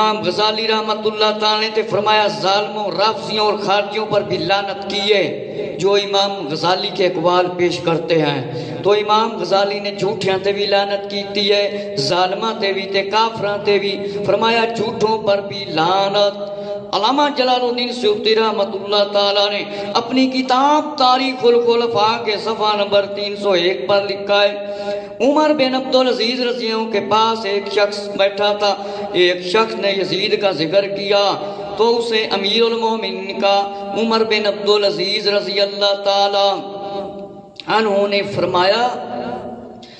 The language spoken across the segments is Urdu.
امام غزالی رحمت اللہ تعالی نے فرمایا ظالموں، رافضیوں اور خارجیوں پر بھی لعنت کی ہے جو امام غزالی کے اقوال پیش کرتے ہیں۔ تو امام غزالی نے جھوٹیاں تے بھی لعنت کیتی ہے، ظالماں تے بھی تے کافراں تے بھی، فرمایا جھوٹوں پر بھی لعنت۔ علامہ جلال الدین سیوطی رحمت اللہ تعالی نے اپنی کتاب تاریخ الخلفاء کے صفحہ نمبر 301 پر لکھا ہے، عمر بن عبدالعزیز رضی اللہ عنہ کے پاس ایک شخص بیٹھا تھا، ایک شخص نے یزید کا ذکر کیا تو اسے امیر المومنین کا عمر بن عبدالعزیز رضی اللہ تعالی عنہ نے فرمایا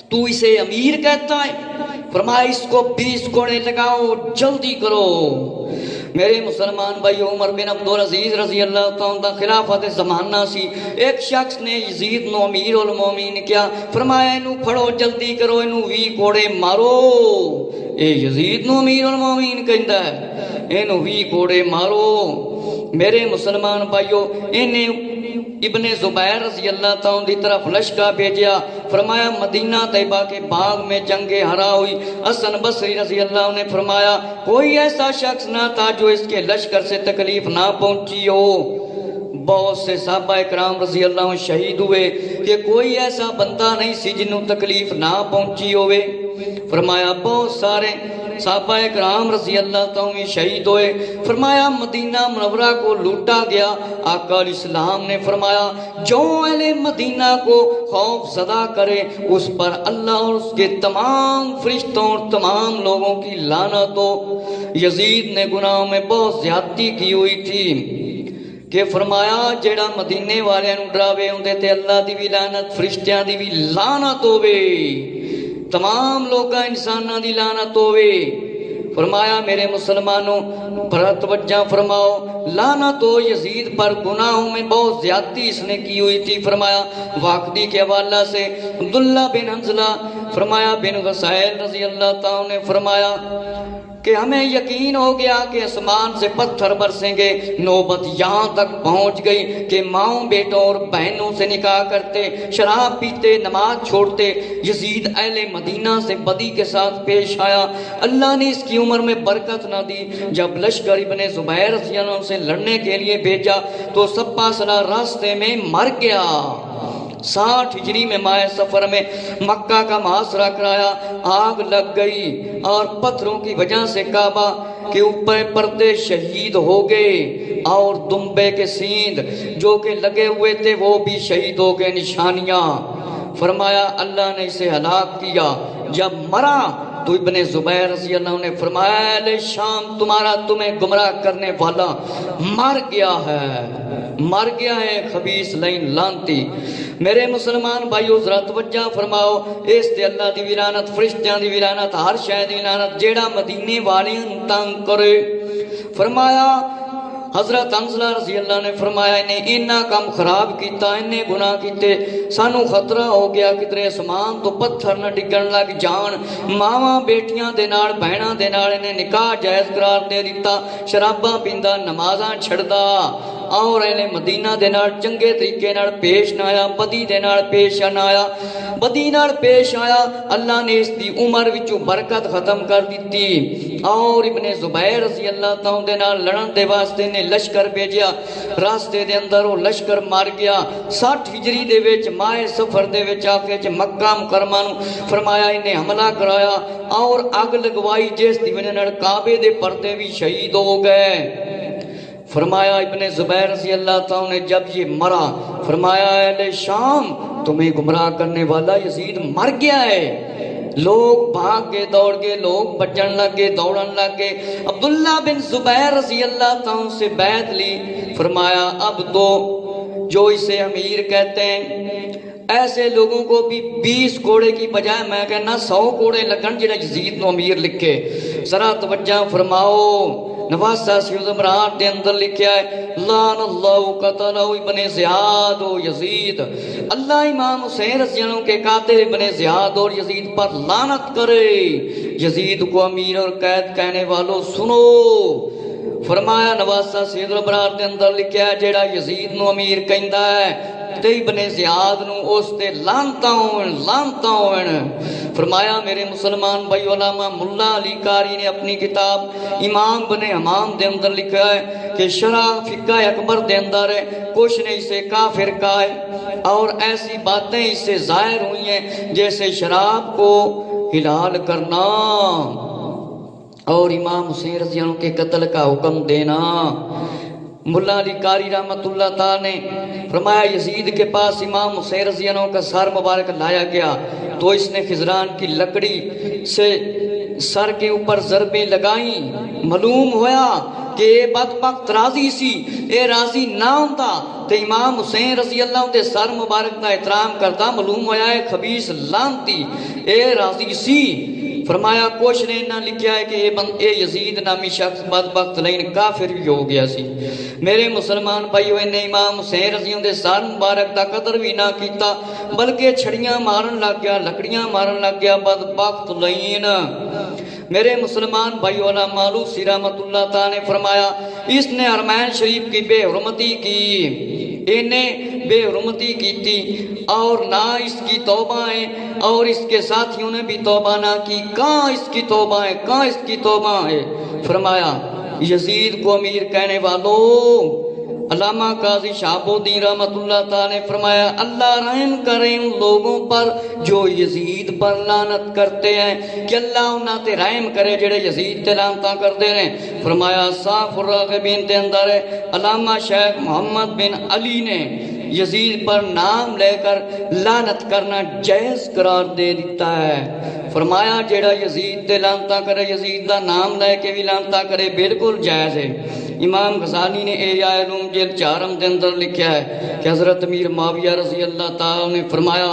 تو اسے امیر کہتا ہے؟ فرمایا اس کو 20 کوڑے لگاؤ، جلدی کرو۔ میرے مسلمان بھائی، عمر بن عبدالعزیز رضی اللہ تعالیٰ خلافت زمانہ سی، ایک شخص نے یزید نو امیر المومنین کیا، فرمایا انہوں پھڑو جلدی کرو، انہوں 20 کوڑے مارو۔ اے یزید نو امیر المومنین کہندا ہے، انہوں 20 کوڑے مارو۔ میرے مسلمان بھائیو، انہیں ابن زبیر رضی اللہ تعالیٰ دی طرف لشکر بھیجیا، فرمایا مدینہ طیبہ کے باغ میں جنگ ہرا ہوئی۔ حسن بصری رضی اللہ عنہ نے فرمایا کوئی ایسا شخص نہ تھا جو اس کے لشکر سے تکلیف نہ پہنچی ہو۔ بہت سے صحابہ اکرام رضی اللہ عنہ شہید ہوئے کہ کوئی ایسا بندہ نہیں سی جنہوں تکلیف نہ پہنچی ہوئے۔ فرمایا بہت سارے صحابہ اکرام رضی اللہ تعالیٰ شہید ہوئے۔ فرمایا مدینہ منورہ کو لوٹا گیا۔ آقا علیہ السلام نے فرمایا جو اہل مدینہ کو خوف زدہ کرے اس پر اللہ اور اس کے تمام فرشتوں اور تمام لوگوں کی لعنت ہو۔ یزید نے گناہوں میں بہت زیادتی کی ہوئی تھی کہ فرمایا جیڑا مدینے والے نوں ڈراوے ہوندے تے اللہ دی بھی لعنت، فرشتیاں دی بھی لعنت ہوے، تمام لوگاں انساناں دی لعنت ہوے۔ فرمایا میرے مسلمانوں پر توجہ فرماؤ، لعنت ہو یزید پر، گناہوں میں بہت زیادتی اس نے کی ہوئی تھی۔ فرمایا واقعی کے حوالہ سے عبداللہ بن حنظلہ فرمایا بن غسائل رضی اللہ تعالیٰ نے فرمایا کہ ہمیں یقین ہو گیا کہ آسمان سے پتھر برسیں گے۔ نوبت یہاں تک پہنچ گئی کہ ماؤں بیٹوں اور بہنوں سے نکاح کرتے، شراب پیتے، نماز چھوڑتے۔ یزید اہل مدینہ سے بدی کے ساتھ پیش آیا، اللہ نے اس کی عمر میں برکت نہ دی۔ جب لشکر ابن زبیر رضی اللہ عنہ سے لڑنے کے لیے بھیجا تو سپہ سالار راستے میں مر گیا۔ 60 ہجری میں ماہ سفر میں مکہ کا محاصرہ کرایا، آگ لگ گئی اور پتھروں کی وجہ سے کعبہ کے اوپر پردے شہید ہو گئے اور دمبے کے سیند جو کہ لگے ہوئے تھے وہ بھی شہید ہو گئے، نشانیاں۔ فرمایا اللہ نے اسے ہلاک کیا۔ جب مرا تو ابن زبیر رضی اللہ عنہ نے فرمایا اہل شام تمہارا تمہیں گمراہ کرنے والا مر گیا ہے، مر گیا ہے خبیث لعین لعنتی۔ میرے مسلمان بھائیو ذرا توجہ فرماؤ، اس تے اللہ دی بھی لعنت، فرشتیاں دی بھی لعنت، ہر شے دی لعنت، جیڑا مدینے والیاں نوں تنگ کرے۔ فرمایا حضرت حنظلہ رضی اللہ نے فرمایا انہیں اینا کام خراب کیتا، انہیں گناہ کیتے، سانو خطرہ ہو گیا کدھرے اسمان تو پتھر نہ ڈگن لگ جان۔ ماواں بیٹیاں دے نال بہناں دے نال انہیں نکاح جائز قرار دے دیتا، شراباں پیندا، نمازاں چھڑدا اور اہل مدینہ دے نال چنگے طریقے نال پیش نہ آیا، بدی دے نال پیش نہ آیا، بدی نال پیش آیا۔ اللہ نے اس دی عمر وچوں برکت ختم کر دیتی اور ابن زبیر رضی اللہ تعالیٰ دے نال لڑن دے واسطے نے لشکر بھیجیا، راستے دے اندر وہ لشکر مار گیا۔ 60 ہجری دے وچ ماہ سفر دے وچ آکے مکہ مکرمہ نوں فرمایا انہیں حملہ کرایا اور اگ لگوائی جس دی وجہ نال کعبے دے پردے بھی شہید ہو گئے۔ فرمایا ابن زبیر رضی اللہ تعالیٰ نے جب یہ مرا فرمایا اہل شام تمہیں گمراہ کرنے والا یزید مر گیا ہے۔ لوگ بھاگ کے دوڑ گئے، لوگ بچن لگے، دوڑن لگے۔ عبداللہ بن زبیر رضی اللہ تعالیٰ سے بیعت لی، فرمایا اب تو جو اسے امیر کہتے ہیں ایسے لوگوں کو بھی 20 کوڑے کی بجائے میں کہنا 100 کوڑے لگن جنہیں یزید نو امیر لکھے۔ ذرا توجہ فرماؤ، نواسہ سیوز امرات دے اندر لکھیا ہے لعن اللہ قتلہ ابن زیاد و یزید، اللہ امام حسین رضی اللہ عنہ کے قاتل ابن زیاد اور یزید پر لعنت کرے۔ یزید کو امیر اور قید کہنے والوں سنو۔ فرمایا نواسہ سید الابرار دے اندر لکھیا ہے جیڑا یزید نو امیر کہندا ہے تے ابن زیاد نو اس تے لانتاں ہون فرمایا میرے مسلمان بھائی علماء ملا علی قاری نے اپنی کتاب امام بن حمام دے اندر لکھا ہے کہ شرح فقہ اکبر دے اندر ہے کچھ نے اسے کافر کہا ہے اور ایسی باتیں اس سے ظاہر ہوئی ہیں جیسے شراب کو حلال کرنا اور امام حسین رضی اللہ عنہ کے قتل کا حکم دینا۔ ملا علی قاری رحمت اللہ تعالی نے فرمایا یزید کے پاس امام حسین رضی اللہ عنہ کا سر مبارک لایا گیا تو اس نے خضران کی لکڑی سے سر کے اوپر ضربیں لگائیں، معلوم ہوا کہ اے بدبخت راضی سی، اے راضی نہ ہوتا تو امام حسین رضی اللہ عنہ دے سر مبارک کا احترام کرتا، معلوم ہوا ہے خبیث لانتی اے راضی سی۔ فرمایا کچھ نے نہ لکھیا ہے کہ اے یزید نامی شخص بدبخت لیکن کافر بھی ہو گیا سی۔ میرے مسلمان بھائیو نے امام حسین رضی اللہ دے سر مبارک دا قدر بھی نہ کیتا بلکہ چھڑیاں مارن لگ گیا، لکڑیاں مارن لگ گیا بدبخت لین۔ میرے مسلمان بھائیو علماء معلوسی رحمت اللہ تعالی نے فرمایا اس نے حرمین شریف کی بے حرمتی کی، انہیں بے حرمتی کی تھی اور نہ اس کی توبہ ہے اور اس کے ساتھیوں نے بھی توبہ نہ کی، کہاں اس کی توبہ ہے، کہاں اس کی توبہ ہے۔ فرمایا یزید کو امیر کہنے والوں، علامہ قاضی شہاب الدین رحمت اللہ تعالی نے فرمایا اللہ رحم کرے ان لوگوں پر جو یزید پر لعنت کرتے ہیں کہ اللہ انہاں تے رحم کرے جڑے یزید تے لعنتاں کردے نے۔ فرمایا صاف الراغبین دے اندر ہے علامہ شیخ محمد بن علی نے یزید پر نام لے کر لعنت کرنا جائز قرار دے دیتا ہے۔ فرمایا جیڑا یزید تے لعنتاں کرے، یزید دا نام لے کے بھی لعنتاں کرے، بالکل جائز ہے۔ امام غزالی نے احیاء علوم جلد 4 دے اندر لکھا ہے کہ حضرت امیر معاویہ رضی اللہ تعالیٰ نے فرمایا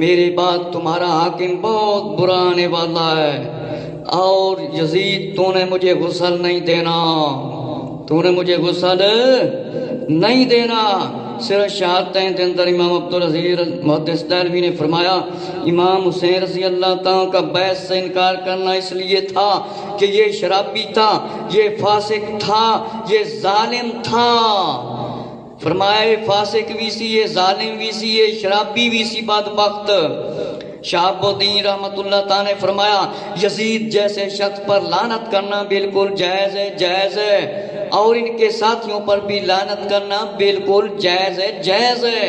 میرے بعد تمہارا حاکم بہت برا آنے والا ہے اور یزید تو نے مجھے غسل نہیں دینا، تو نے مجھے غسل نہیں دینا۔ سر شہادتین کے اندر امام عبدالعزیز محدث دہلوی نے فرمایا امام حسین رضی اللہ تعالیٰ کا بیعت سے انکار کرنا اس لیے تھا کہ یہ شرابی تھا، یہ فاسق تھا، یہ ظالم تھا۔ فرمایا یہ فاسق بھی سی، یہ ظالم بھی سی، یہ شرابی بھی سی بدبخت۔ شہاب الدین رحمت اللہ تعالی نے فرمایا یزید جیسے شخص پر لعنت کرنا بالکل جائز ہے، جائز ہے، اور ان کے ساتھیوں پر بھی لعنت کرنا بالکل جائز ہے، جائز ہے۔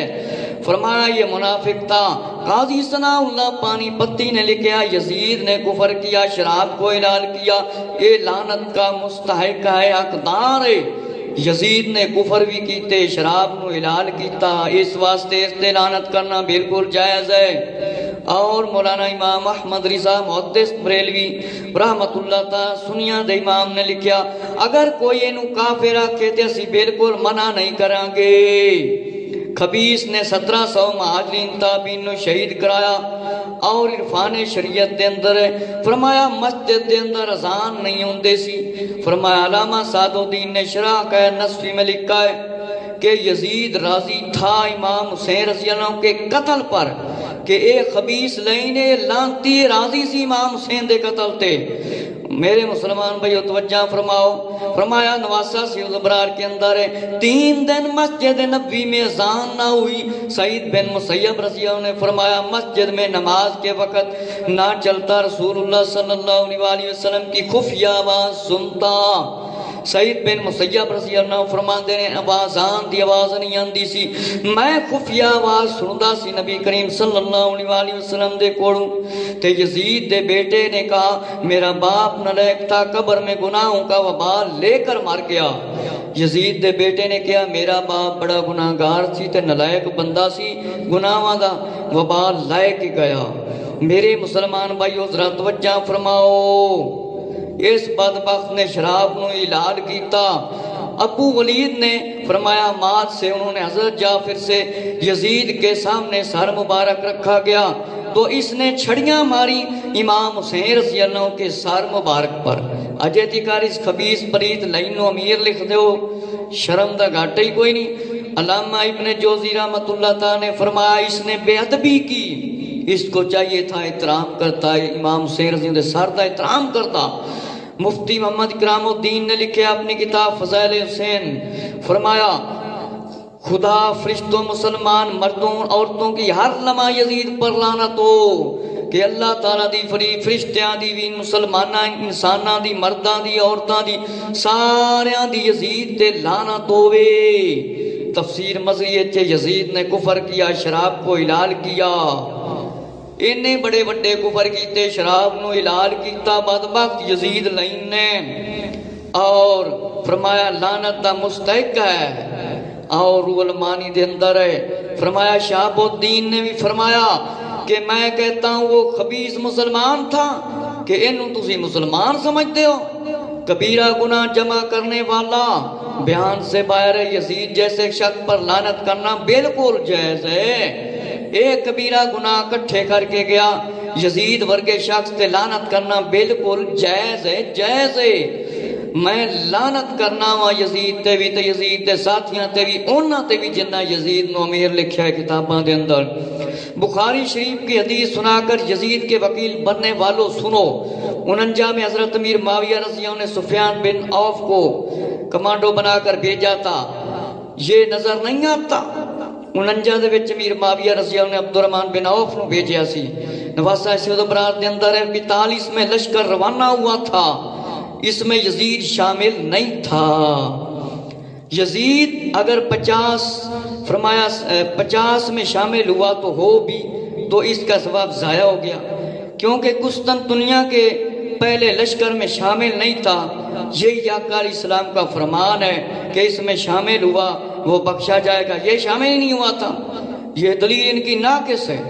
فرمایا یہ منافق تھا۔ قاضی ثناء اللہ پانی پتی نے لکھا یزید نے کفر کیا، شراب کو حلال کیا، یہ لعنت کا مستحق ہے، حقدار ہے۔ یزید نے کفر بھی کیتے، شراب نو حلال کیتا، اس واسطے اس تے لعنت کرنا بالکل جائز ہے۔ اور مولانا امام احمد رضا محدث بریلوی رحمت اللہ تعالی سنیا دے امام نے لکھیا اگر کوئی اینو کافر آکھے تے اسی بالکل منع نہیں کریں گے۔ خبیث نے 1700 مہاجرین تابعین نو شہید کرایا اور عرفان شریعت دے اندر ہے۔ فرمایا مسجد دے اندر اذان نہیں ہوندے سی۔ فرمایا علامہ سعد الدین نے شرح کا نصفی میں لکھا ہے کہ یزید راضی تھا امام حسین رضی اللہ عنہ کے قتل پر کہ اے خبیث لائنے لانتی راضی سی امام حسین دے قتل تے۔ میرے مسلمان بھائیو توجہ فرماؤ۔ فرمایا نواسہ سیود ابرار کے اندر ہے 3 دن مسجد نبوی میں اذان نہ ہوئی۔ سعید بن مسیب رضی اللہ عنہ نے فرمایا مسجد میں نماز کے وقت نہ چلتا، رسول اللہ صلی اللہ علیہ وسلم کی خفیہ آواز سنتا۔ سعید بن مسیب رضی اللہ عنہ فرماندے نے آوازان دی آواز نہیں آندی سی، میں خفیہ آواز سندا سی نبی کریم صلی اللہ علیہ وسلم دے کوڑوں۔ تے یزید دے بیٹے نے کہا میرا باپ نالائق تھا، قبر میں گناہوں کا وبال لے کر مر گیا۔ یزید دے بیٹے نے کہا میرا باپ بڑا گناہگار سی تے نالائق بندہ سی، گناہاں دا وبال لے کے گیا۔ میرے مسلمان بھائیو ذرا توجہ فرماؤ، اس بدبخت نے شراب نو حلال کیتا۔ ابو ولید نے فرمایا مات سے انہوں نے حضرت جعفر سے یزید کے سامنے سر مبارک رکھا گیا تو اس نے چھڑیاں ماری امام حسین رضی اللہ عنہ کے سر مبارک پر۔ اجے تکار اس خبیث پلیت لائنو امیر لکھ دیو، شرم دا گھاٹا ہی کوئی نہیں۔ علامہ ابن جوزی رحمت اللہ تعالی نے فرمایا اس نے بے ادبی کی، اس کو چاہیے تھا احترام کرتا ہے، امام حسین رضی اللہ عنہ سر دا احترام کرتا۔ مفتی محمد کرام الدین نے لکھے اپنی کتاب فضائل حسین، فرمایا خدا فرشتوں مسلمان مردوں عورتوں کی ہر لمحہ یزید پر لعنت ہو کہ اللہ تعالیٰ دی فرشتیاں دی بھی مسلماناں انساناں دی مرداں دی عورتاں دی ساریاں دی یزید تے لعنت ہوے۔ تفسیر مزری چ یزید نے کفر کیا، شراب کو حلال کیا، انہیں بڑے بڑے کفر کیتے، شراب نو حلال کیتا بدبخت یزید لعین نے، اور فرمایا لعنت دا مستحق ہے۔ اور روح المانی دے اندر ہے، فرمایا شہاب الدین نے بھی فرمایا کہ میں کہتا ہوں وہ خبیث مسلمان تھا کہ انہوں تسی مسلمان سمجھتے ہو۔ کبیرہ گناہ جمع کرنے والا بیان سے باہر ہے، یزید جیسے شخص پر لعنت کرنا بالکل جائز ہے۔ ایک کبیرہ گناہ کٹھے کر کے گیا، یزید ورگے شخص تے لعنت کرنا بالکل جائز ہے، جائز ہے۔ میں لعنت کرنا وا یزید تے بھی تے یزید دے ساتھیاں تے بھی انہاں تے بھی جنہ یزید نو امیر لکھیا ہے کتاباں دے اندر۔ بخاری شریف کی حدیث سنا کر یزید کے وکیل بننے والوں سنو، 49 میں حضرت امیر معاویہ رضی اللہ عنہ نے سفیان بن عوف کو کمانڈو بنا کر بھیجا تھا، یہ نظر نہیں آتا۔ 49 دے وچ امیر معاویہ رضی اللہ عنہ نے عبد الرحمن بن عوف نو بھیجیا سی۔ نواسہ سعود برات دے اندر 42 میں لشکر روانہ ہوا تھا، اس میں یزید شامل نہیں تھا۔ یزید اگر 50 میں شامل ہوا تو ہو بھی تو اس کا ثواب ضائع ہو گیا، کیونکہ قسطنطنیہ کے پہلے لشکر میں شامل نہیں تھا۔ یہی آقا علیہ السلام کا فرمان ہے کہ اس میں شامل ہوا وہ بخشا جائے گا، یہ شامل ہی نہیں ہوا تھا۔ یہ دلیل ان کی ناقص ہے۔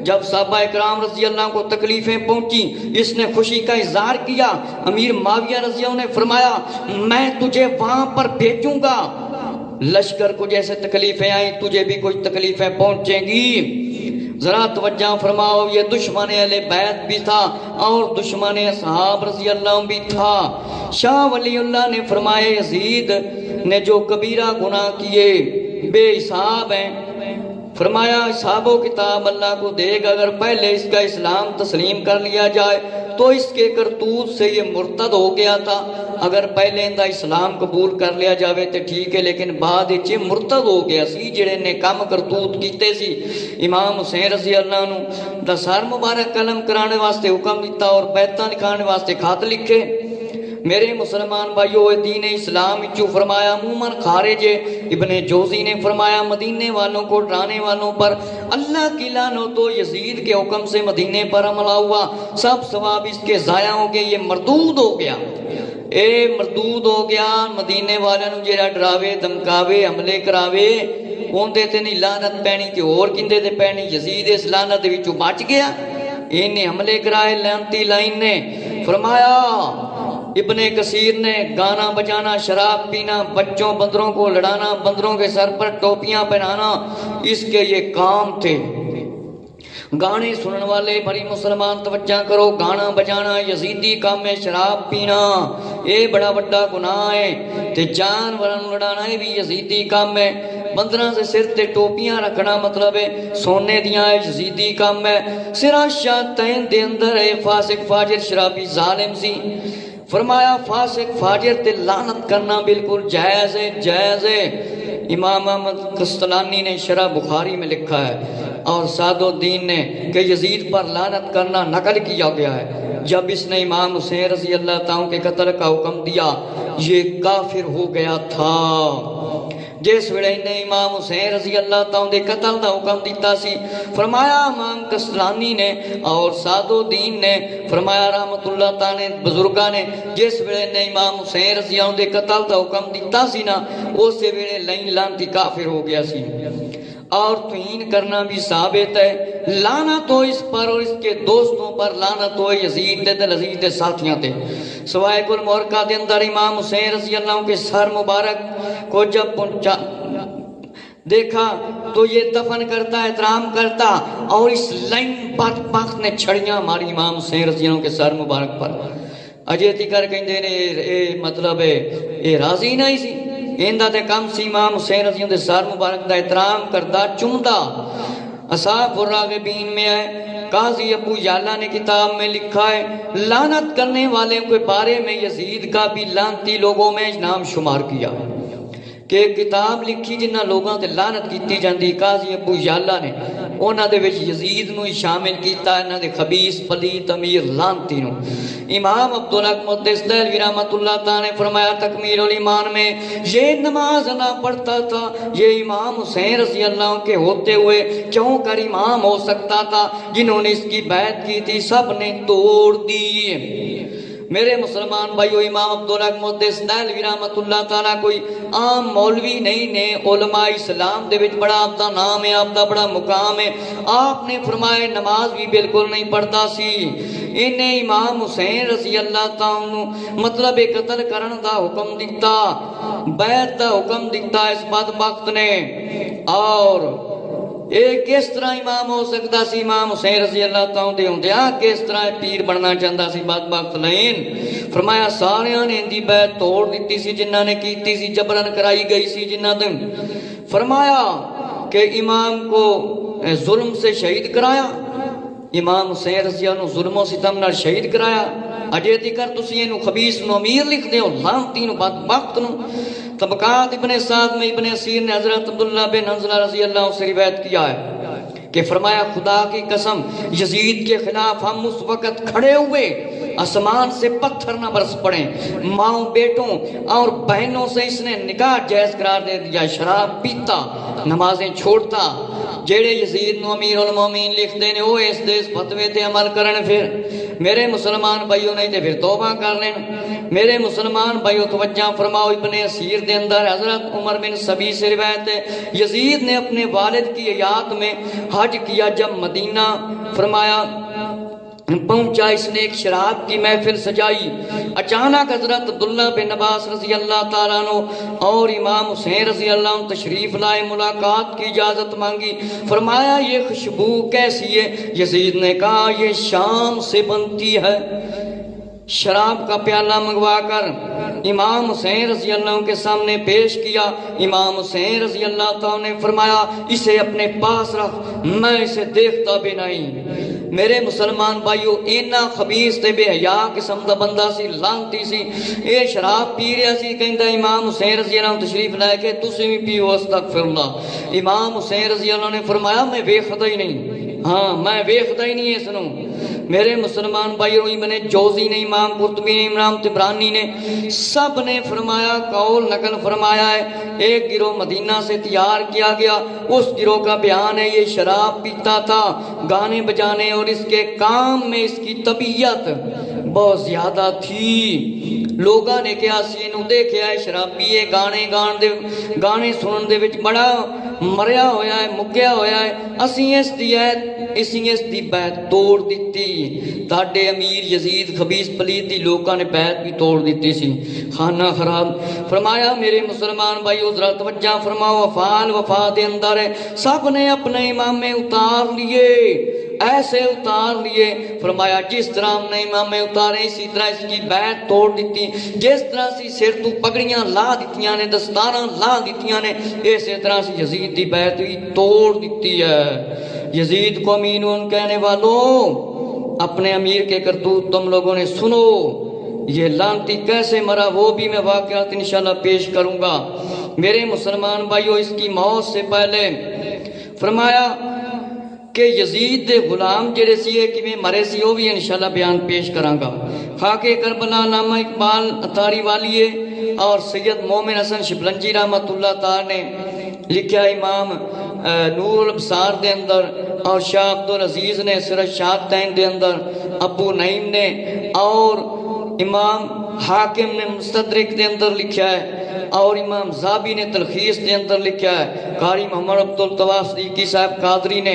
جب صحابہ اکرام رضی اللہ عنہ کو تکلیفیں پہنچی، اس نے خوشی کا اظہار کیا۔ امیر معاویہ رضی اللہ عنہ نے فرمایا میں تجھے وہاں پر بھیجوں گا، لشکر کو جیسے تکلیفیں آئیں تجھے بھی کچھ تکلیفیں پہنچیں گی۔ ذرا توجہ فرماؤ، یہ دشمن اہل بیت بھی تھا اور دشمن اصحاب رضی اللہ عنہ بھی تھا۔ شاہ ولی اللہ نے فرمایا یزید نے جو کبیرہ گناہ کیے بے حساب ہیں، فرمایا حساب و کتاب اللہ کو دے گا، اگر پہلے اس کا اسلام تسلیم کر لیا جائے تو اس کے کرتوت سے یہ مرتد ہو گیا تھا، اگر پہلے اندہ اسلام قبول کر لیا جاوے تو ٹھیک ہے، لیکن بعد اچھے مرتد ہو گیا سی جڑے نے کم کرتوت کیتے سی۔ امام حسین رضی اللہ عنہ دا سر مبارک قلم کرانے واسطے حکم دیتا اور بیعتاں لکھانے واسطے خط لکھے۔ میرے مسلمان بھائیو، دین اسلام چو فرمایا مومن خارج۔ ابن جوزی نے فرمایا مدینے والوں کو ڈرانے والوں پر اللہ کی لعنت ہو، یزید کے حکم سے مدینے پر حملہ ہوا، سب ثواب اس کے ضائع ہو گئے، یہ مردود ہو گیا، اے مردود ہو گیا۔ مدینے والوں جیڑا ڈراوے دمکاوے حملے کراوے اوندے تے نہیں لعنت پینی تے اور کندے تے پینی، یزید اس لعنت وچوں بچ گیا، انہیں حملے کرائے لعنتی لائن نے۔ فرمایا ابن کثیر نے گانا بجانا، شراب پینا، بچوں بندروں کو لڑانا، بندروں کے سر پر ٹوپیاں پہنانا اس کے یہ کام تھے۔ گانے سنن والے بھری مسلمان توجہ کرو، گانا بجانا یزیدی کام ہے، شراب پینا یہ بڑا بڑا گناہ ہے، تے جانوراں لڑانا یہ بھی یزیدی کام ہے، بندراں سے سر تے ٹوپیاں رکھنا مطلب ہے سونے دیاں یزیدی کام ہے۔ سرا شیاطین دے اندر ہے فاسق فاجر شرابی ظالم سی۔ فرمایا فاسق فاجر تے لعنت کرنا بالکل جائز ہے، جائز ہے۔ امام احمد قسطلانی نے شرح بخاری میں لکھا ہے اور سعد الدین نے کہ یزید پر لعنت کرنا نقل کیا گیا ہے۔ جب اس نے امام حسین رضی اللہ تعالیٰ کے قتل کا حکم دیا یہ کافر ہو گیا تھا۔ جس ویلے نے امام حسین رضی اللہ تعالیٰ دے قتل دا حکم دیتا سی، فرمایا امام قسطلانی نے اور سعد الدین نے فرمایا رحمت اللہ تعالیٰ نے بزرگاں نے جس ویلے نے امام حسین رضی اللہ دے قتل دا حکم دیتا سی نا اس ویلے لائن لانتی کافر ہو گیا سی۔ اور توہین کرنا بھی ثابت ہے، لعنت ہو اس پر اور اس کے دوستوں پر، لعنت ہو یزید دے لذیذ دے ساتھیاں تے۔ سوائے گل مورکہ دے اندر امام حسین رضی اللہ عنہ کے سر مبارک کو جب پہنچا دیکھا تو یہ دفن کرتا احترام کرتا اور اس لائن بدبخت نے چھڑیاں ماری امام حسین رضی اللہ عنہ کے سر مبارک پر۔ اجے تکر کہندے نے اے مطلب ہے اے راضی نہیں سی، ایندہ تے کم سی امام حسین رضی اللہ عنہ سار مبارک دا احترام کردہ چمدہ۔ اصحاب الراغبین میں ہے، قاضی ابو یعلا نے کتاب میں لکھا ہے لعنت کرنے والے کے بارے میں یزید کا بھی لعنتی لوگوں میں نام شمار کیا۔ کہ ایک کتاب لکھی جنہ لوگاں تے لعنت کیتی جاندی قاضی ابو یالا نے انہاں دے وچ یزید نو ہی شامل کیتا انہاں دے خبیث پلیت امیر لعنتی نو امام عبدالحق محدث دہلوی رحمۃ اللہ تعالی نے فرمایا تکمیل الایمان میں یہ نماز نہ پڑھتا تھا یہ امام حسین رضی اللہ عنہ کے ہوتے ہوئے کیوں کر امام ہو سکتا تھا جنہوں نے اس کی بیعت کی تھی سب نے توڑ دی میرے مسلمان بھائیو امام عبدالحق محدث دہلوی رحمۃ اللہ تعالیٰ کوئی عام مولوی نہیں نے علماء اسلام دے وچ بڑا آپ دا نام ہے آپ دا بڑا مقام ہے آپ نے فرمایا نماز بھی بالکل نہیں پڑھتا سی انہیں امام حسین رضی اللہ تعالیٰ مطلب قتل کرن دا حکم دیتا بیعت دا حکم دیتا اس بدبخت نے اور ایک کس طرح امام ہو سکتا سی امام حسین رضی اللہ تعالیٰ دے ہوندیا کس طرح پیر بننا چاہتا سی بدبخت لین فرمایا ساریاں نے اندی بیعت توڑ دیتی سی جنہ نے کیتی سی جبرن کرائی گئی سی جنہ دن فرمایا کہ امام کو ظلم سے شہید کرایا امام حسین رضی اللہ عنہ ظلم و ستم نال شہید کرایا اجے تکر تسی اینو خبیث نو امیر لکھ دے ہو لعنتی نو بدبخت نو طبقات ابن سعد میں ابن اسیر نے حضرت عبداللہ بن حنظلہ رضی اللہ عنہ سے روایت کیا ہے کہ فرمایا خدا کی قسم یزید کے خلاف ہم اس وقت کھڑے ہوئے آسمان سے پتھر نہ برس پڑے ماؤں بیٹوں اور بہنوں سے اس نے نکاح جائز قرار دے دیا شراب پیتا نمازیں چھوڑتا جیڑے یزید نو امیر المومین لکھ دینے وہ اس دیس فتوے تے عمل کرن پھر میرے مسلمان بھائیوں نہیں تے پھر توبہ کر لیں میرے مسلمان بھائیوں توجہ فرماؤ ابن اسیر دے اندر حضرت عمر بن سبی سے روایت ہے یزید نے اپنے والد کی حیات میں حج کیا جب مدینہ فرمایا پہنچا اس نے ایک شراب کی محفل سجائی اچانک حضرت عبداللہ بن عباس رضی اللہ تعالیٰ عنہ اور امام حسین رضی اللہ عنہ تشریف لائے ملاقات کی اجازت مانگی فرمایا یہ خوشبو کیسی ہے یزید نے کہا یہ شام سے بنتی ہے شراب کا پیالہ منگوا کر امام حسین رضی اللہ عنہ کے سامنے پیش کیا امام حسین رضی اللہ تعالیٰ نے فرمایا اسے اپنے پاس رکھ میں اسے دیکھتا بھی نہیں میرے مسلمان بھائیو اینا خبیث تے بے حیا قسم دا بندہ سی لانتی سی اے شراب پی رہا سی کہندا امام حسین رضی اللہ عنہ تشریف لائے کہ تسی بھی پیو استغفر اللہ امام حسین رضی اللہ عنہ نے فرمایا میں ویکھدا ہی نہیں ہاں میں ویکھدا ہی نہیں اس نو میرے مسلمان بھائیو ابن جوزی نے امام قرطبی نے امام طبرانی نے سب نے فرمایا قول نقل فرمایا ہے ایک گروہ مدینہ سے تیار کیا گیا اس گروہ کا بیان ہے یہ شراب پیتا تھا گانے بجانے اور اس کے کام میں اس کی طبیعت بہت زیادہ تھی لوگاں نے کیا سینو دیکھیا ہے شرابی ہے گانے سنن دے وچ بڑا مریا ہویا ہے مکیا ہویا ہے اسی اس دی بیعت توڑ دیتی تاڈے امیر یزید خبیث پلیتی لوکاں نے بیعت بھی توڑ دیتی سی خانہ خراب فرمایا میرے مسلمان بھائی ذرا توجہ فرماؤ وفا دے اندر ہے سب نے اپنے امامے اتار لیے ایسے اتار لیے فرمایا جس طرح ہم نے امامے اتارے اسی طرح اس کی بیعت توڑ دیتی جس طرح سی سر تو پگڑیاں لا دیتیاں نے دستاراں لا دیتیاں نے اسی طرح سی یزید دی بیعت بھی توڑ دیتی ہے یزید کو امین کہنے والوں اپنے امیر کے کرتوت تم لوگوں نے سنو یہ لعنتی کیسے مرا وہ بھی میں واقعات انشاءاللہ پیش کروں گا میرے مسلمان بھائیو اس کی موت سے پہلے فرمایا کہ یزید دے غلام جڑے سی کہ میں مرے سی وہ بھی انشاءاللہ بیان پیش کراں گا خاک کربلا علامہ اقبال اتاری والی ہے اور سید مومن حسن شبلنجی رحمۃ اللہ تعالی نے لکھا امام نور الابصار دے اندر اور شاہ عبدالعزیز نے سرج شاہتین دے اندر ابو نعیم نے اور امام حاکم نے مستدرک دے اندر لکھا ہے اور امام زابی نے تلخیص دے اندر لکھا ہے قاری محمد عبدالطواف صدیقی صاحب قادری نے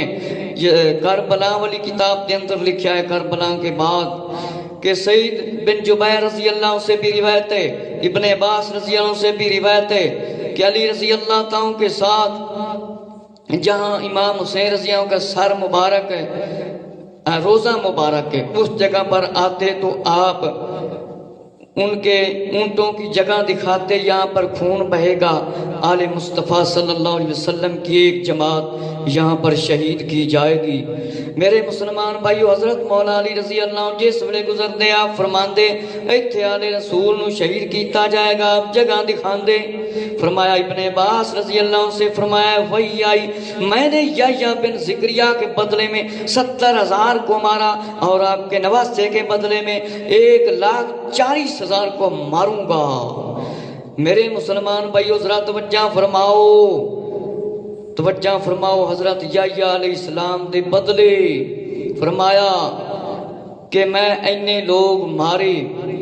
کربلا والی کتاب دے اندر لکھا ہے کربلا کے بعد کہ سعید بن جبیر رضی اللہ عنہ سے بھی روایت ہے ابن عباس رضی اللہ عنہ سے بھی روایت ہے کہ علی رضی اللہ تعالیٰ کے ساتھ جہاں امام حسین رضی اللہ عنہ کا سر مبارک ہے روزہ مبارک ہے اس جگہ پر آتے تو آپ ان کے اونٹوں کی جگہ دکھاتے یہاں پر خون بہے گا آل مصطفیٰ صلی اللہ علیہ وسلم کی ایک جماعت یہاں پر شہید کی جائے گی میرے مسلمان بھائیو، حضرت مولا علی رضی اللہ عنہ جس ویلے گزردے آپ فرماندے ایتھے آلے رسول نو شہید کیتا جائے گا، آپ جگہ دکھاندے۔ فرمایا ابن عباس رضی اللہ عنہ سے فرمایا وہی آئی، میں نے یحییٰ بن زکریا کے بدلے میں 70,000 کو مارا اور آپ کے نواسے کے بدلے میں 1,40,000 کو ماروں گا۔ میرے مسلمان بھائیو ذرا توجہ فرماؤ، توجہ فرماؤ، حضرت یحییٰ علیہ السلام دے بدلے فرمایا کہ میں اینے لوگ مارے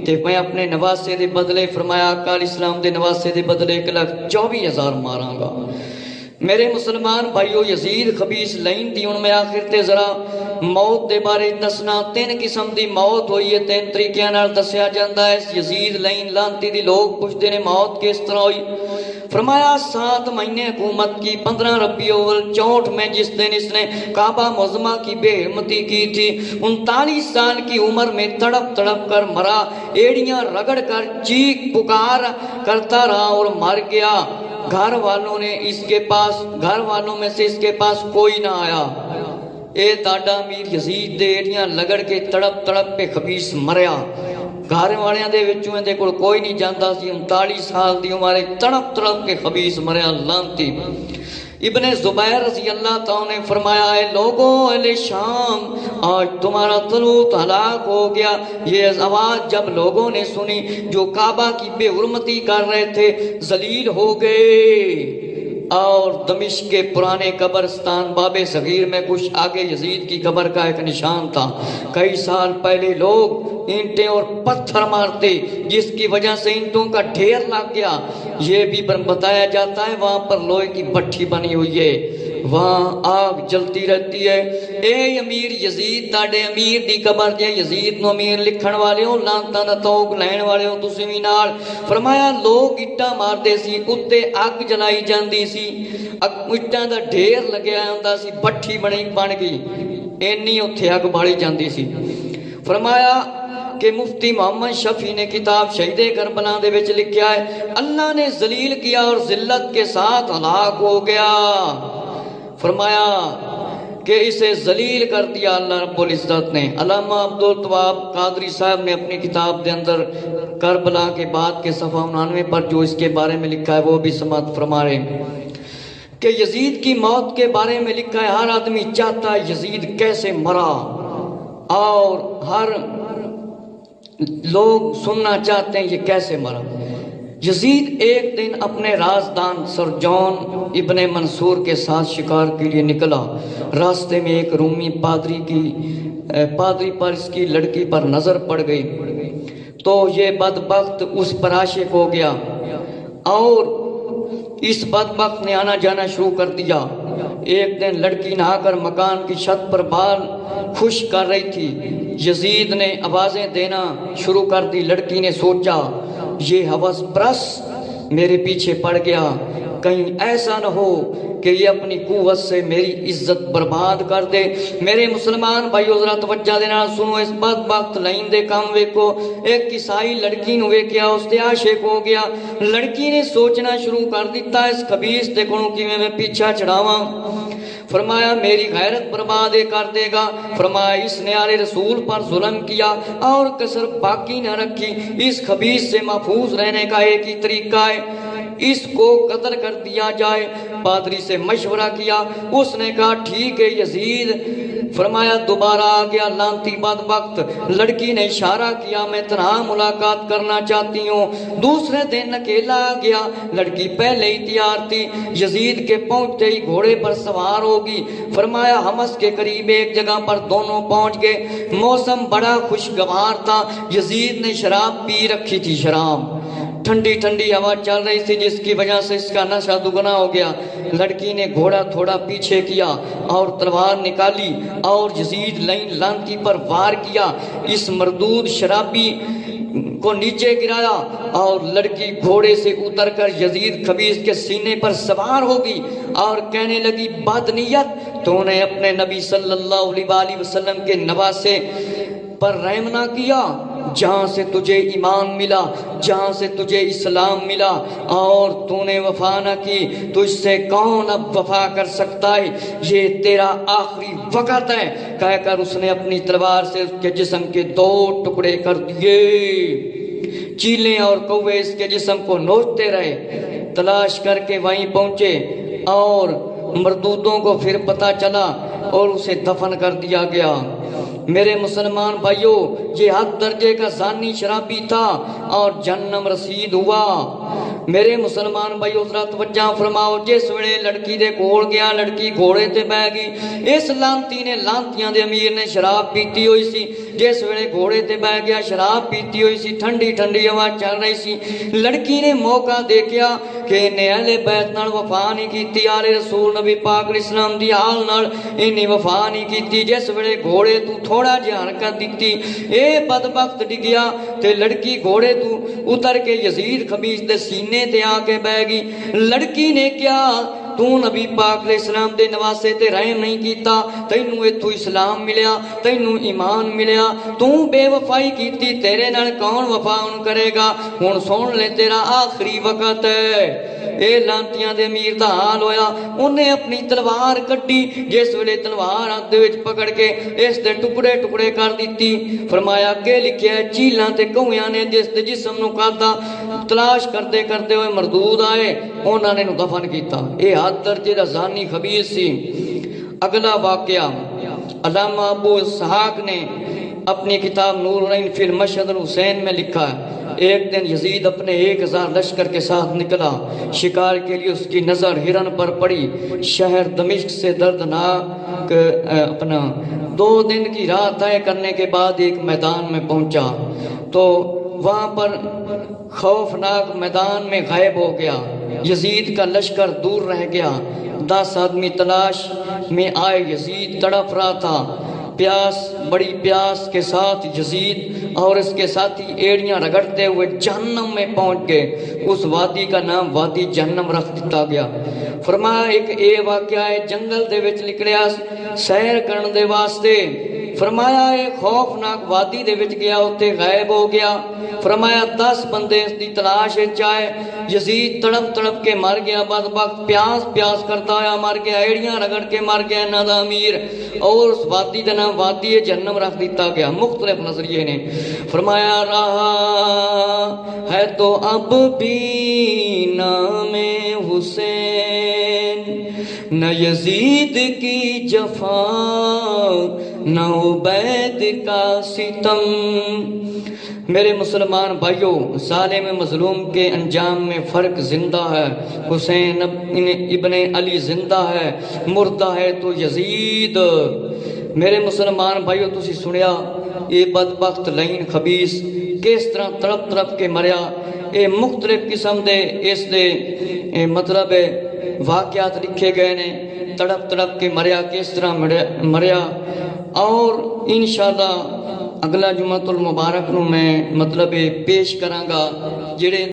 تے میں اپنے نواسے دے بدلے فرمایا آقا علیہ السلام دے نواسے دے بدلے 1,24,000 ماراں گا۔ میرے مسلمان بھائیو، یزید خبیث لین دی ان میں آخر تے ذرا موت دے بارے دسنا، 3 قسم دی موت ہوئی ہے، 3 طریقیاں نال دسیا جاندا ہے۔ یزید لین لانتی دی لوگ پوچھتے نے موت کس طرح ہوئی؟ فرمایا 7 مہینے حکومت کی، 15 ربیع الاول 64 میں جس دن اس نے کعبہ معظمہ کی بے حرمتی کی تھی، 39 سال کی عمر میں تڑپ تڑپ کر مرا، ایڑیاں رگڑ کر چیخ پکار کرتا رہا اور مر گیا۔ گھر والوں میں سے اس کے پاس کوئی نہ آیا۔ اے دادا امیر یزید دے ایڑیاں لگڑ کے تڑپ تڑپ پہ خبیث مریا، گھر والیاں دے وچوں دے کول کوئی نہیں جاندا سی، 39 سال دی عمر تڑپ تڑپ کے خبیث مریا لانتی۔ ابن زبیر رضی اللہ تعالیٰ نے فرمایا اے لوگوں اہل شام، آج تمہارا طلوت ہلاک ہو گیا۔ یہ آواز جب لوگوں نے سنی جو کعبہ کی بے حرمتی کر رہے تھے ذلیل ہو گئے۔ اور دمشق کے پرانے قبرستان باب صغیر میں کچھ آگے یزید کی قبر کا ایک نشان تھا، کئی سال پہلے لوگ اینٹیں اور پتھر مارتے جس کی وجہ سے اینٹوں کا ڈھیر لگ گیا۔ یہ بھی بتایا جاتا ہے وہاں پر لوہے کی بھٹی بنی ہوئی ہے، وہاں آگ جلتی رہتی ہے۔ اے امیر یزید تاڑے امیر دی قبر جے یزید نو امیر لکھن والے ہو، لانتا نہ توک لین والے ہو تسی بھی نال۔ فرمایا لوگ اٹا مار دے سی، اتے آگ جلائی جاندی سی، اٹاں دا ڈھیر لگیا ہوندا سی، بھٹی بن گئی، اینی اتھے آگ بالی جاندی سی۔ فرمایا کہ مفتی محمد شفیع نے کتاب شہید کربلا دے وچ لکھیا ہے اللہ نے ذلیل کیا اور ذلت کے ساتھ ہلاک ہو گیا۔ فرمایا کہ اسے ذلیل کر دیا اللہ رب العزت نے۔ علامہ عبدالتواب قادری صاحب نے اپنی کتاب دے اندر کربلا کے بعد کے صفحہ 99 پر جو اس کے بارے میں لکھا ہے وہ بھی سماعت فرما رہے ہیں کہ یزید کی موت کے بارے میں لکھا ہے ہر آدمی چاہتا ہے یزید کیسے مرا، اور ہر لوگ سننا چاہتے ہیں یہ کیسے مرا۔ یزید ایک دن اپنے رازدان سر جون ابن منصور کے ساتھ شکار کے لیے نکلا، راستے میں ایک رومی پادری پر اس کی لڑکی پر نظر پڑ گئی تو یہ بدبخت اس پر عاشق ہو گیا اور اس بدبخت نے آنا جانا شروع کر دیا۔ ایک دن لڑکی نہا کر مکان کی چھت پر بال خشک کر رہی تھی، یزید نے آوازیں دینا شروع کر دی۔ لڑکی نے سوچا یہ ہوس پرس میرے پیچھے پڑ گیا، کہیں ایسا نہ ہو کہ یہ اپنی قوت سے میری عزت برباد کر دے۔ میرے مسلمان بھائیو ذرا توجہ دینا سنو، اس بدبخت لائن دے کام ویکو۔ ایک عیسائی لڑکی نو ویکھیا، اس تے عاشق ہو گیا۔ لڑکی نے سوچنا شروع کر دیتا اس خبیث تے کونوں کیویں میں پیچھا چڑھاواں۔ فرمایا میری غیرت برباد کر دے گا۔ فرمایا اس نے آل رسول پر ظلم کیا اور کسر باقی نہ رکھی۔ اس خبیث سے محفوظ رہنے کا ایک ہی طریقہ ہے، اس کو قتل کر دیا جائے۔ پادری سے مشورہ کیا، اس نے کہا ٹھیک ہے یزید۔ فرمایا دوبارہ آ گیا لانتی بدبخت۔ لڑکی نے اشارہ کیا میں تنہا ملاقات کرنا چاہتی ہوں۔ دوسرے دن اکیلا آ گیا، لڑکی پہلے ہی تیار تھی۔ یزید کے پہنچتے ہی گھوڑے پر سوار ہوگی۔ فرمایا حمص کے قریب ایک جگہ پر دونوں پہنچ گئے، موسم بڑا خوشگوار تھا۔ یزید نے شراب پی رکھی تھی، شراب ٹھنڈی ٹھنڈی ہوا چل رہی تھی جس کی وجہ سے اس کا نشہ دگنا ہو گیا۔ لڑکی نے گھوڑا تھوڑا پیچھے کیا اور تلوار نکالی اور یزید لانتی پر وار کیا۔ اس مردود شرابی کو نیچے گرایا اور لڑکی گھوڑے سے اتر کر یزید خبیث کے سینے پر سوار ہوگی اور کہنے لگی بدنیت تو نے اپنے نبی صلی اللہ علیہ وسلم کے نواسے پر رحم نہ کیا، جہاں سے تجھے ایمان ملا، جہاں سے تجھے اسلام ملا، اور تو نے وفا نہ کی، تجھ سے کون اب وفا کر سکتا ہے، یہ تیرا آخری وقت ہے، کہہ کر اس نے اپنی تلوار سے اس کے جسم کے 2 ٹکڑے کر دیے۔ چیلیں اور کوے اس کے جسم کو نوچتے رہے، تلاش کر کے وہیں پہنچے اور مردودوں کو پھر پتہ چلا اور اسے دفن کر دیا گیا۔ میرے مسلمان بھائیوں، یہ حد درجے کا زانی شرابی تھا اور جہنم رسید ہوا۔ میرے مسلمان بھائیوں ذرا توجہ فرماؤ، جس ویلے لڑکی دے کول گیا، لڑکی گھوڑے تے بہ گئی، اس لانتی نے، لانتیاں دے امیر نے شراب پیتی ہوئی سی، جس ویلے گھوڑے تے بہ گیا شراب پیتی ہوئی سی، ٹھنڈی ٹھنڈی ہوا چل رہی سی، لڑکی نے موقع دیکھیا کہ انہیں اہل بیت نال وفا نہیں کیتی، آل رسول نبی پاک علیہ السلام دی آل نال انہیں وفا نہیں کیتی، جس ویلے گھوڑے تو تھوڑا جہا حرکت دیتی، اے بدبخت ڈگیا تے لڑکی گھوڑے تو اتر کے یزید خبیث دے سینے تے آ کے بہ گئی۔ لڑکی نے کیا، تو نبی پاک علیہ السلام دے نواسے تے رحم نہیں کیتا، تینوں ایتھوں اسلام ملیا، تینوں ایمان ملیا، تو بے وفائی کیتی، تیرے نال کون وفا کرے گا، ہن سن لے تیرا آخری وقت ہے۔ اے لانتیاں دے امیر دا حال ہویا، انہیں اپنی تلوار کٹی، جس ویلے تلوار ہاتھ دے وچ پکڑ کے اس دے ٹکڑے ٹکڑے کر دیتی، فرمایا کہ لکھیا ہے چیلاں تے کویاں نے جس دے جسم نو کادا، تلاش کرتے کرتے ہوئے مردود آئے، انہاں نے دفن کیتا۔ اے حد درجے دا زانی خبیث سی۔ اگلا واقعہ علامہ ابو اسحاق نے اپنی کتاب نور العین فی المشہد الحسین میں لکھا ہے، ایک دن یزید اپنے 1000 لشکر کے ساتھ نکلا شکار کے لیے، اس کی نظر ہرن پر پڑی، شہر دمشق سے دردناک اپنا 2 دن کی راہ طے کرنے کے بعد ایک میدان میں پہنچا تو وہاں پر خوفناک میدان میں غائب ہو گیا، یزید کا لشکر دور رہ گیا، 10 آدمی تلاش میں آئے، یزید تڑپ رہا تھا، پیاس، بڑی پیاس کے ساتھ یزید اور اس کے ساتھی ایڑیاں رگڑتے ہوئے جہنم میں پہنچ گئے۔ اس وادی کا نام وادی جہنم رکھ دیتا گیا۔ فرمایا ایک اے واقعہ ہے، جنگل دے وچ نکلیا سیر کرن دے واسطے، فرمایا ایک خوفناک وادی دے وچ گیا، اوتے غائب ہو گیا، فرمایا 10 بندے اس دی تلاش وچ آئے، یزید تڑپ تڑپ کے مر گیا، بدبخت پیاس پیاس کرتا ہوا مر گیا، ایڑیاں رگڑ کے مر گیا انہاں دا امیر، اور اس وادی دا نام وادی جہنم رکھ دیتا گیا۔ مختلف نظریے نے فرمایا رہا ہے تو اب بھی نام حسین، نہ یزید کی جفا نہ عبید کا ستم۔ میرے مسلمان بھائیوں، ظالم مظلوم کے انجام میں فرق زندہ ہے، حسین ابن علی زندہ ہے، مردہ ہے تو یزید۔ میرے مسلمان بھائیوں تسی سنیا یہ بدبخت لعین خبیث کس طرح تڑپ تڑپ کے مریا، یہ مختلف قسم دے اس دے مطلب واقعات لکھے گئے نے، تڑپ تڑپ کے مریا کس طرح مریا، اور انشاءاللہ اگلا جمعۃ المبارک نو میں مطلب پیش کراں گا جڑے